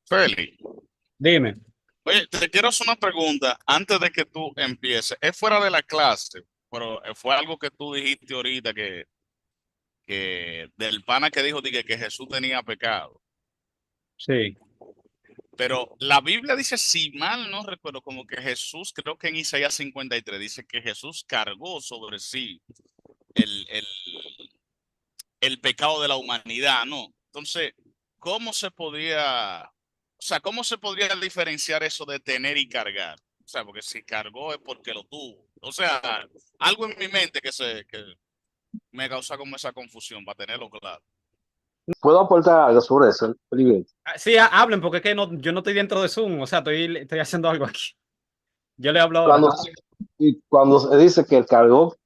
Feli, Dime. oye, te quiero hacer una pregunta antes de que tú empieces. Es fuera de la clase, pero fue algo que tú dijiste ahorita que del pana que dijo que Jesús tenía pecado. Sí. Pero la Biblia dice, si mal no recuerdo, como que Jesús, creo que en Isaías 53 dice que Jesús cargó sobre sí el, el, el pecado de la humanidad, ¿no? Entonces, ¿cómo se podría, o sea, cómo se podría diferenciar eso de tener y cargar? O sea, porque si cargó es porque lo tuvo. O sea, algo en mi mente que me causa como esa confusión, para tenerlo claro. ¿Puedo aportar algo sobre eso, Olivier? Sí, hablen, porque es que no, yo no estoy dentro de Zoom, o sea, estoy haciendo algo aquí. Yo le hablo ahora. Cuando, y cuando se dice que él cargó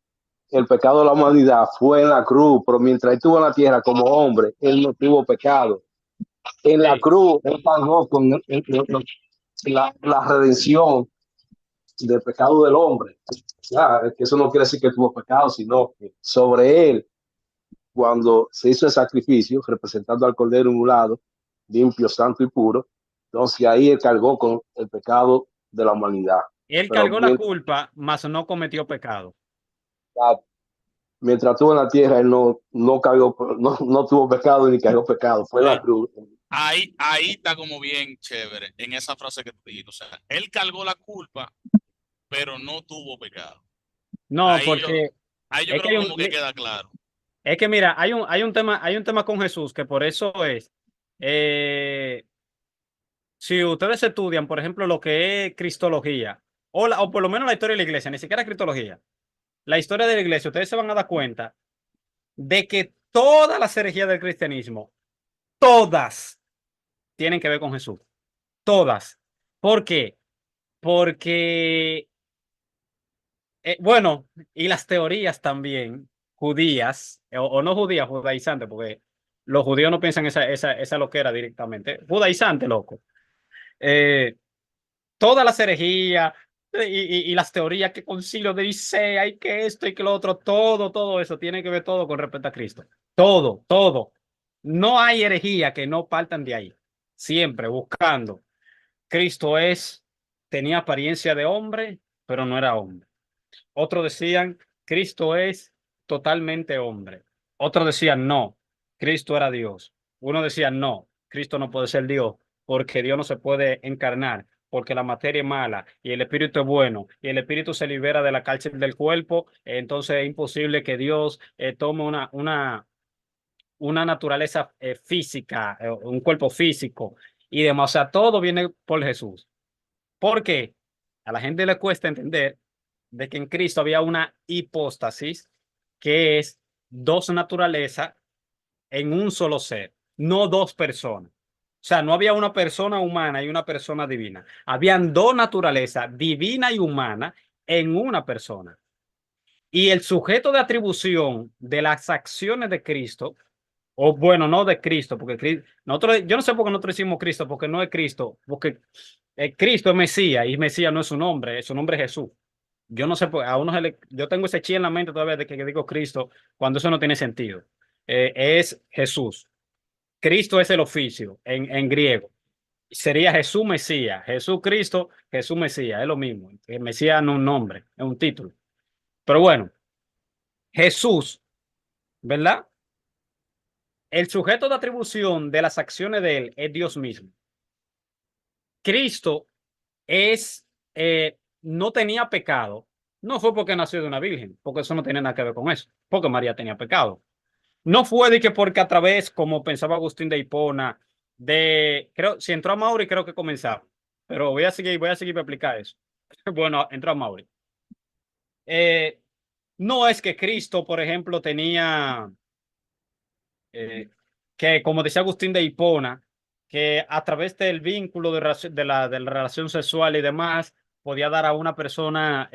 el pecado de la humanidad fue en la cruz, pero mientras estuvo en la tierra como hombre, él no tuvo pecado. En la Sí. cruz, él pagó con la redención del pecado del hombre. Claro, que eso no quiere decir que tuvo pecado, sino que sobre él, cuando se hizo el sacrificio, representando al Cordero en un lado, limpio, santo y puro, entonces ahí él cargó con el pecado de la humanidad. Él Pero cargó la culpa, mas no cometió pecado. mientras estuvo en la tierra, él no, cargó, no tuvo pecado ni cargó pecado, fue la Eh, cruz. ahí está como bien chévere en esa frase que tú dijiste. O sea, él cargó la culpa, pero no tuvo pecado. No, Ahí yo, porque ahí yo es que creo que como que queda claro. mira, hay un tema con Jesús que por eso es, eh, si ustedes estudian, por ejemplo, lo que es cristología, o por lo menos la historia de la iglesia, ni siquiera cristología, la historia de la iglesia, ustedes se van a dar cuenta de que todas las herejías del cristianismo, todas tienen que ver con Jesús. Todas. ¿Por qué? Porque, bueno, y las teorías también judías, o no judías, judaizantes, porque los judíos no piensan esa loquera directamente. Judaizante, loco. Eh, Todas las herejías y las teorías que concilio de Nicea y que esto y que lo otro, todo eso tiene que ver todo con respecto a Cristo. Todo, todo. No hay herejía que no partan de ahí. Siempre buscando. Cristo tenía apariencia de hombre, pero no era hombre. Otros decían, Cristo es totalmente hombre. Otros decían, no, Cristo era Dios. Uno decía, no, Cristo no puede ser Dios, porque Dios no se puede encarnar, porque la materia es mala y el espíritu es bueno, y el espíritu se libera de la cárcel del cuerpo, entonces es imposible que Dios tome una naturaleza física, un cuerpo físico y demás. O sea, todo viene por Jesús. ¿Por qué? A la gente le cuesta entender de que en Cristo había una hipóstasis, que es dos naturalezas en un solo ser, no dos personas. O sea, no había una persona humana y una persona divina. Habían dos naturalezas, divina y humana, en una persona. Y el sujeto de atribución de las acciones de Cristo, o bueno, no de Cristo, porque nosotros, yo no sé por qué nosotros decimos Cristo, porque no es Cristo, porque Cristo es Mesías y Mesías no es su nombre es Jesús. Yo no sé, yo tengo ese chi en la mente todavía de que digo Cristo cuando eso no tiene sentido. Es Jesús. Cristo es el oficio en griego. Sería Jesús Mesías, Jesús Cristo, Jesús Mesías, es lo mismo. El Mesías no es un nombre, es un título. Pero bueno, Jesús, ¿verdad? El sujeto de atribución de las acciones de él es Dios mismo. Cristo es, no tenía pecado, no fue porque nació de una virgen, porque eso no tiene nada que ver con eso, porque María tenía pecado. No fue de que porque a través, como pensaba Agustín de Hipona, creo, si entró a Mauri, creo que comenzaba, pero voy a seguir para explicar eso. Bueno, entró a Mauri. Eh, no es que Cristo, por ejemplo, tenía, eh, que como decía Agustín de Hipona, que a través del vínculo de la relación sexual y demás, podía dar a una persona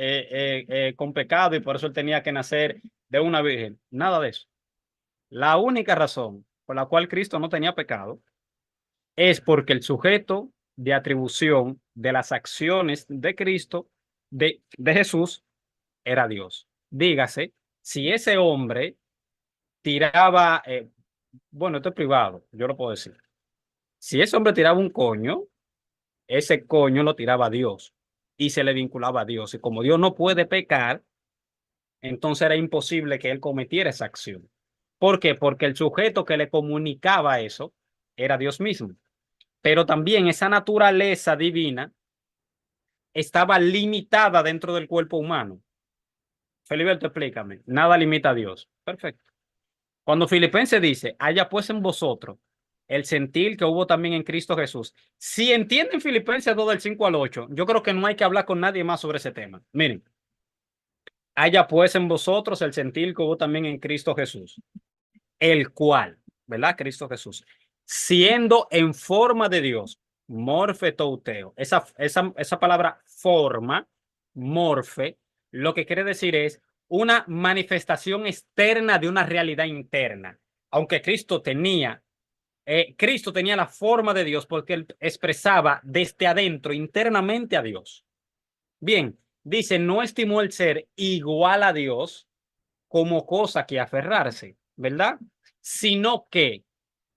con pecado y por eso él tenía que nacer de una virgen. Nada de eso. La única razón por la cual Cristo no tenía pecado es porque el sujeto de atribución de las acciones de Cristo, de Jesús, era Dios. Dígase, si ese hombre tiraba, bueno, esto es privado, yo lo puedo decir. Si ese hombre tiraba un coño, ese coño lo tiraba a Dios y se le vinculaba a Dios. Y como Dios no puede pecar, entonces era imposible que él cometiera esa acción. ¿Por qué? Porque el sujeto que le comunicaba eso era Dios mismo. Pero también esa naturaleza divina estaba limitada dentro del cuerpo humano. Feliberto, explícame. Nada limita a Dios. Perfecto. Cuando Filipenses dice, haya pues en vosotros el sentir que hubo también en Cristo Jesús. Si entienden Filipenses 2 del 5 al 8, yo creo que no hay que hablar con nadie más sobre ese tema. Miren, haya pues en vosotros el sentir que hubo también en Cristo Jesús, el cual, ¿verdad? Cristo Jesús, siendo en forma de Dios, morfe touteo. Esa palabra forma, morfe, lo que quiere decir es una manifestación externa de una realidad interna. Aunque Cristo tenía la forma de Dios porque él expresaba desde adentro, internamente a Dios. Bien, dice, no estimó el ser igual a Dios como cosa que aferrarse, ¿verdad? Sino que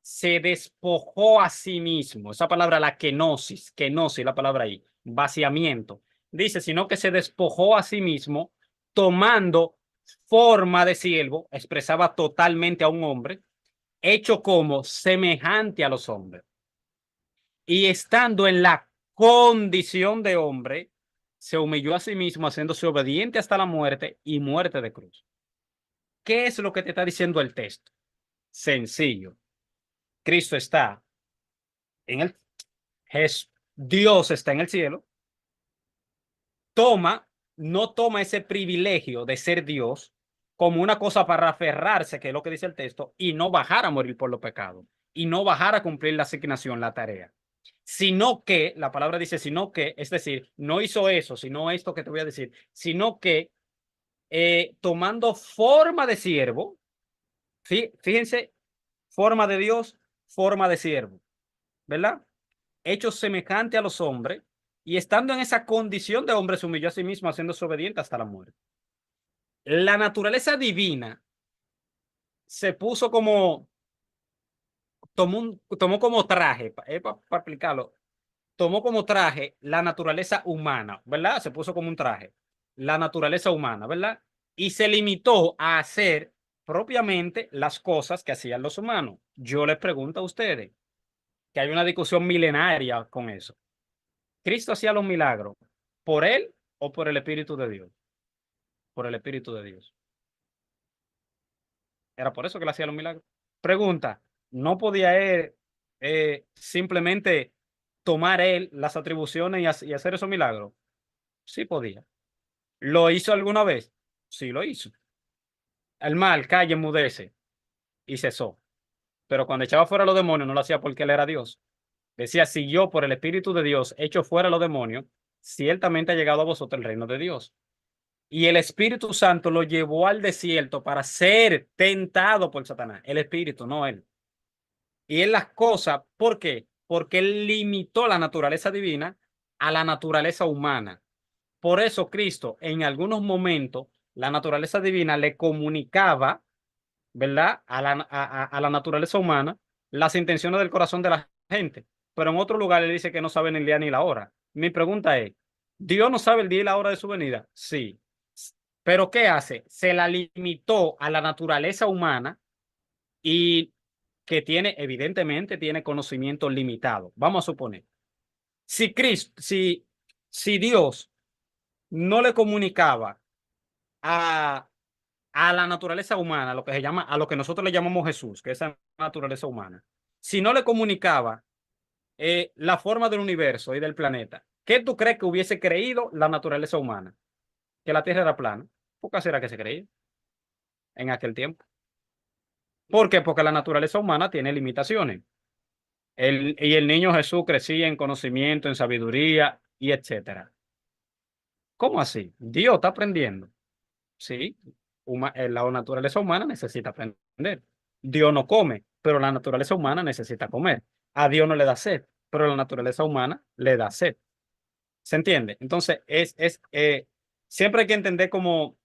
se despojó a sí mismo. Esa palabra, la kenosis, la palabra ahí, vaciamiento. Dice, sino que se despojó a sí mismo, tomando forma de siervo, expresaba totalmente a un hombre, hecho como semejante a los hombres. Y estando en la condición de hombre, se humilló a sí mismo, haciéndose obediente hasta la muerte y muerte de cruz. ¿Qué es lo que te está diciendo el texto? Sencillo. Cristo está en el Dios está en el cielo. No toma ese privilegio de ser Dios como una cosa para aferrarse, que es lo que dice el texto, y no bajar a morir por los pecados, y no bajar a cumplir la asignación, la tarea. Sino que, la palabra dice, sino que, es decir, no hizo eso, sino esto que te voy a decir, sino que tomando forma de siervo, fíjense, forma de Dios, forma de siervo, ¿verdad? Hecho semejante a los hombres, y estando en esa condición de hombre, se humilló a sí mismo, haciéndose obediente hasta la muerte. La naturaleza divina se puso como, tomó como traje, para explicarlo, tomó como traje la naturaleza humana, ¿verdad? Se puso como un traje, la naturaleza humana, ¿verdad? Y se limitó a hacer propiamente las cosas que hacían los humanos. Yo les pregunto a ustedes, que hay una discusión milenaria con eso. ¿Cristo hacía los milagros por él o por el Espíritu de Dios? Por el Espíritu de Dios. Era por eso que él hacía los milagros. Pregunta, ¿no podía él simplemente tomar él las atribuciones y hacer esos milagros? Sí podía. ¿Lo hizo alguna vez? Sí lo hizo. El mal calla, enmudece y cesó. Pero cuando echaba fuera a los demonios no lo hacía porque él era Dios. Decía, si yo por el Espíritu de Dios echo fuera a los demonios, ciertamente ha llegado a vosotros el reino de Dios. Y el Espíritu Santo lo llevó al desierto para ser tentado por Satanás. El Espíritu, no él. Y él las cosas, ¿por qué? Porque él limitó la naturaleza divina a la naturaleza humana. Por eso Cristo, en algunos momentos, la naturaleza divina le comunicaba, ¿verdad? A la naturaleza humana las intenciones del corazón de la gente. Pero en otro lugar le dice que no sabe ni el día ni la hora. Mi pregunta es, ¿Dios no sabe el día y la hora de su venida? Sí. Pero ¿qué hace? Se la limitó a la naturaleza humana y que tiene, evidentemente, tiene conocimiento limitado. Vamos a suponer, si Dios no le comunicaba a, a la naturaleza humana, lo que se llama, a lo que nosotros le llamamos Jesús, que es la naturaleza humana, si no le comunicaba la forma del universo y del planeta, ¿qué tú crees que hubiese creído la naturaleza humana? Que la Tierra era plana. ¿Por qué será que se creía en aquel tiempo? ¿Por qué? Porque la naturaleza humana tiene limitaciones. Y el niño Jesús crecía en conocimiento, en sabiduría y etcétera. ¿Cómo así? Dios está aprendiendo. Sí, la naturaleza humana necesita aprender. Dios no come, pero la naturaleza humana necesita comer. A Dios no le da sed, pero la naturaleza humana le da sed. ¿Se entiende? Entonces, siempre hay que entender como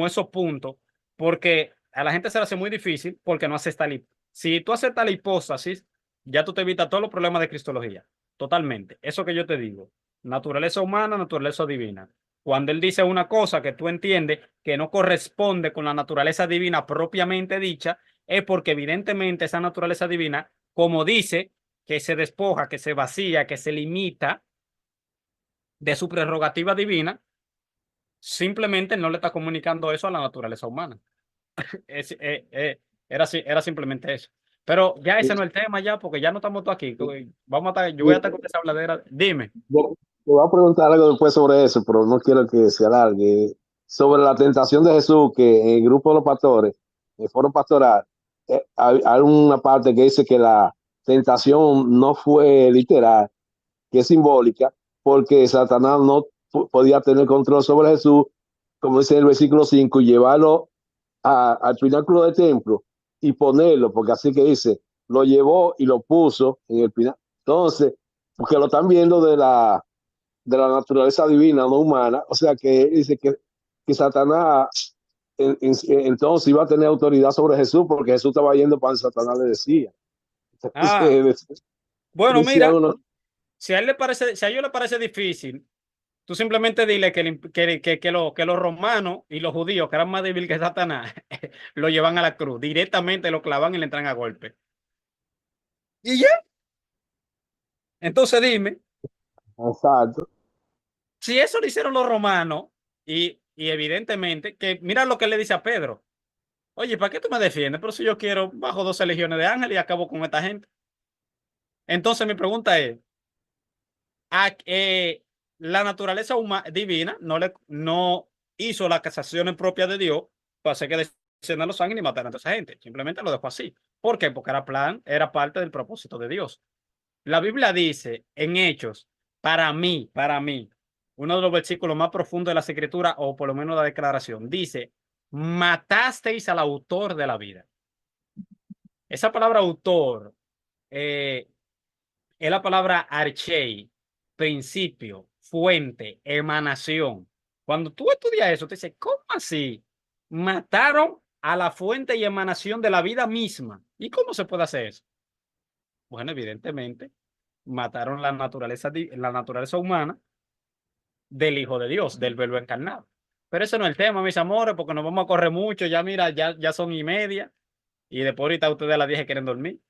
esos puntos, porque a la gente se le hace muy difícil porque no acepta si tú aceptas la hipóstasis, ya tú te evitas todos los problemas de cristología. Totalmente. Eso que yo te digo. Naturaleza humana, naturaleza divina. Cuando él dice una cosa que tú entiendes que no corresponde con la naturaleza divina propiamente dicha, es porque evidentemente esa naturaleza divina, como dice, que se despoja, que se vacía, que se limita de su prerrogativa divina, simplemente no le está comunicando eso a la naturaleza humana. Es, era simplemente eso. Pero ya ese no es el tema ya, porque ya no estamos todos aquí. Vamos a estar, yo voy a estar con esa habladera. Dime. Yo te voy a preguntar algo después sobre eso, pero no quiero que se alargue. Sobre la tentación de Jesús, que en el grupo de los pastores, el foro pastoral, hay una parte que dice que la tentación no fue literal, que es simbólica, porque Satanás no podía tener control sobre Jesús, como dice en el versículo 5, y llevarlo al pináculo del templo y ponerlo, porque así que dice, lo llevó y lo puso en el pináculo. Entonces, porque lo están viendo de la naturaleza divina, no humana, o sea que dice que Satanás entonces iba a tener autoridad sobre Jesús, porque Jesús estaba yendo para Satanás le decía. Ah, bueno, Decía mira, uno, si a él le parece, si a ellos le parece difícil, tú simplemente dile que los romanos y los judíos, que eran más débiles que Satanás, lo llevan a la cruz, directamente lo clavan y le entran a golpe. Y ya. Entonces dime, exacto, si eso lo hicieron los romanos, y evidentemente, que mira lo que le dice a Pedro. Oye, ¿para qué tú me defiendes? Pero si yo quiero, bajo 12 legiones de ángeles y acabo con esta gente. Entonces mi pregunta es, la naturaleza divina no hizo las casaciones propias de Dios para hacer que desciendan los ángeles y mataran a toda esa gente. Simplemente lo dejó así. ¿Por qué? Porque era parte del propósito de Dios. La Biblia dice en Hechos, para mí, uno de los versículos más profundos de las Escrituras, o por lo menos la declaración, dice, matasteis al autor de la vida. Esa palabra autor es la palabra archei, principio, fuente, emanación. Cuando tú estudias eso, te dices, ¿cómo así? Mataron a la fuente y emanación de la vida misma. ¿Y cómo se puede hacer eso? Bueno, evidentemente, mataron la naturaleza humana del Hijo de Dios, del Verbo encarnado. Pero eso no es el tema, mis amores, porque nos vamos a correr mucho. Ya mira, ya son 1:30 y después ahorita ustedes a las 10 quieren dormir.